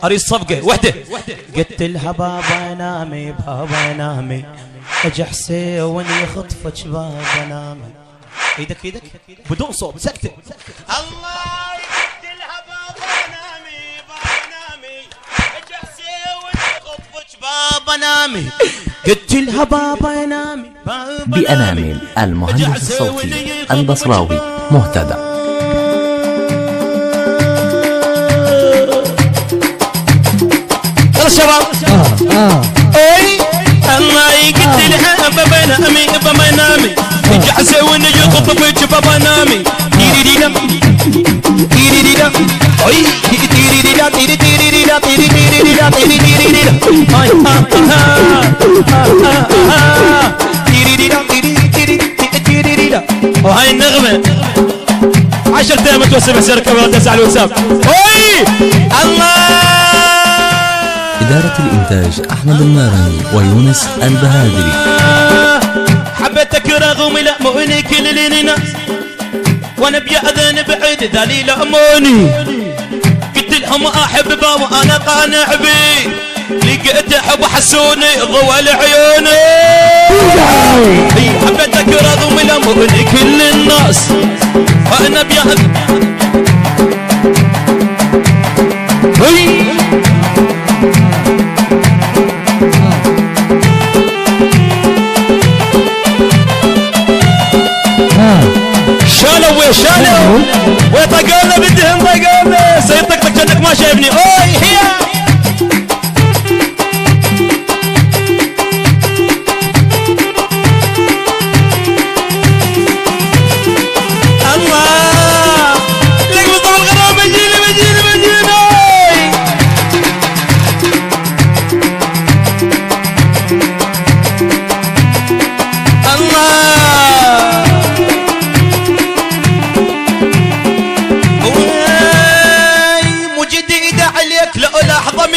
اريد صفقه وحده. قلت لها بابا نامي بابا نامي، اجي حسين يخطفك بابا نامي. ايدك ايدك بدون صوت سكته. الله قلت لها بابا نامي بابا نامي، اجي حسين يخطفك بابا نامي. قلت لها بابا نامي بابا نامي. بأنامل المهندس الصوتي البصراوي مهتدى. يلا شباب. اي الله قلت لها بابا نامي بابا نامي، اجي حسين يخطفك بابا نامي. تيري ديدا تيري ديدا اي تيري ديدا تيري تيري ديدا تيري تيري ديدا تيري تيري ديدا هاي تيري ديدا تيري تيري تيري ديدا. وهاي النغمة 10 دقايق متوسمة سيركب ولا تسع الوسام. اي الله. إدارة الإنتاج أحمد المارني ويونس البهادري. حبيتك رغم لا مؤني كل ناس، وانا بيأذن بعيد ذليل اموني. قلت لهم احب بابا انا قانع بي، لقيت حب حسوني ضوى لعيوني. حبيتك رغم لا مؤني كل الناس، وانا بيأذن شالوا ويطقونا بدهم طقونا سيطقطق كأنك ما شايفني. اوي هي الله لك بطال الغرام. بجيني بجيني بجيني الله.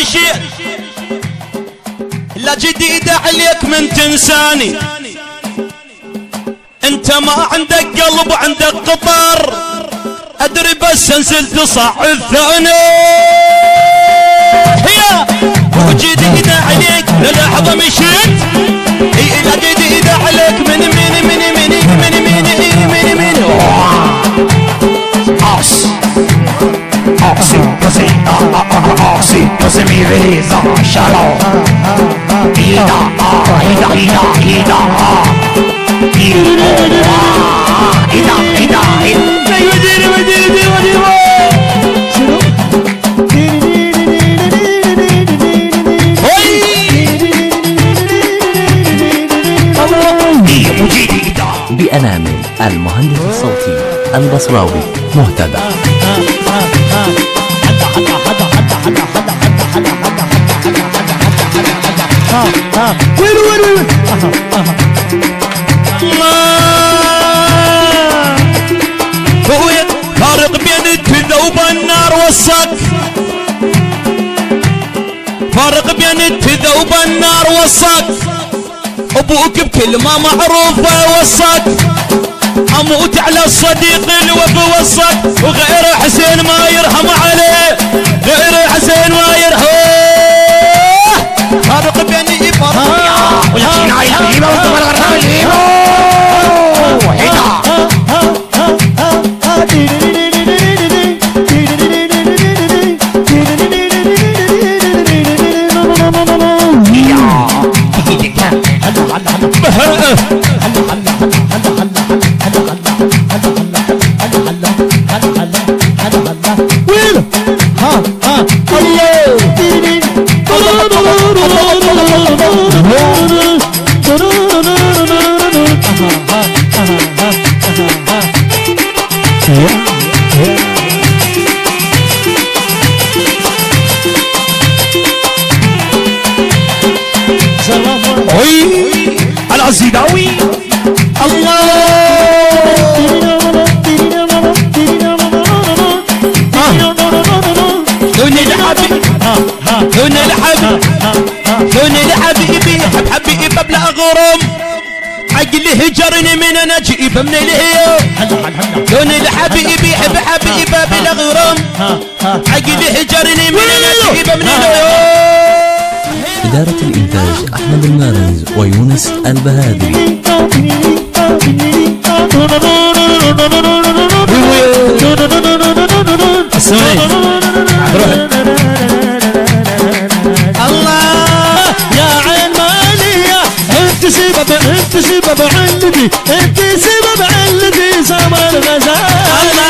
مشيت لا جديدة عليك من تنساني، انت ما عندك قلب عندك قطر، ادري بس نزلت صعد ثاني. هي جديدة عليك للحظة مشيت، هي لا جديدة عليك من من من من من من من من Oxy, così mi resa, shalom. Ida, ida, ida, ida, ida, ida, بأنامل المهندس الصوتي البصراوي مهتدى. فارق بين التذوب والنار والصك، فارق بين التذوب والنار والصك. ابوك بكلمة معروفة وصك، اموت على الصديق الوفي وصك، وغير حسين ما يرحم عليه، غير حسين ما يرحم. فارق بين العزيداوي الله. دوني لحبيبي دوني لحبيبي دوني لحبيبي حب حبيبي بلا غرام، عقلي هجرني من انا اجيب من الهيو. دوني لحبيبي حب حبيبي بلا غرام، عقلي هجرني من انا اجيب من إدارة الإنتاج أحمد المارنز ويونس البهادي. الله يا عين مالية انت سبب عندي انت سبب عندي سمر الغزال. انا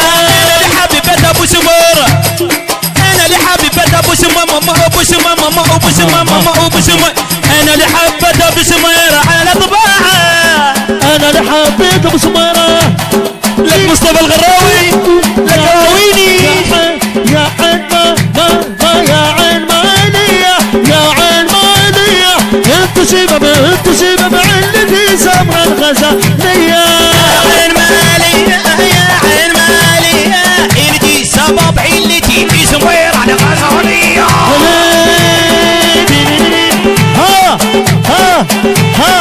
لحبيبة ابو سمورة انا لحبيبة ابو سمورة ماما ابو سمورة ماما ابو سمورة ماما ابو سمورة انا لحبيبة ابو سمورة على طباعها انا لحبيبة ابو سمورة لك مصطفى الغراوي لك راويني يا عين ما يا عين مالية يا عين مالية انت سبب عندي سمر الغزالية. يا عين مالية يا عين مالية انتي سبب علتي في سمير على غزالية. ها ها ها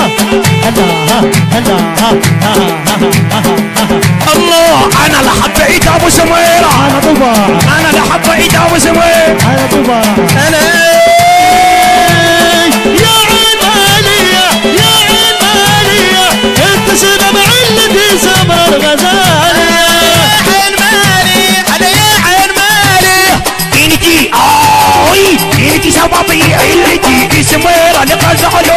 الله انا اللي حبيت ابو سميرة على طباع انا اللي حبيت ابو سمير على طباع انا يا عين مالية يا عين مالية انت سبب علتي سمر الغزالية. يا عين مالية انا يا عين مالية انتي سببي علتي في سميرة لغزالو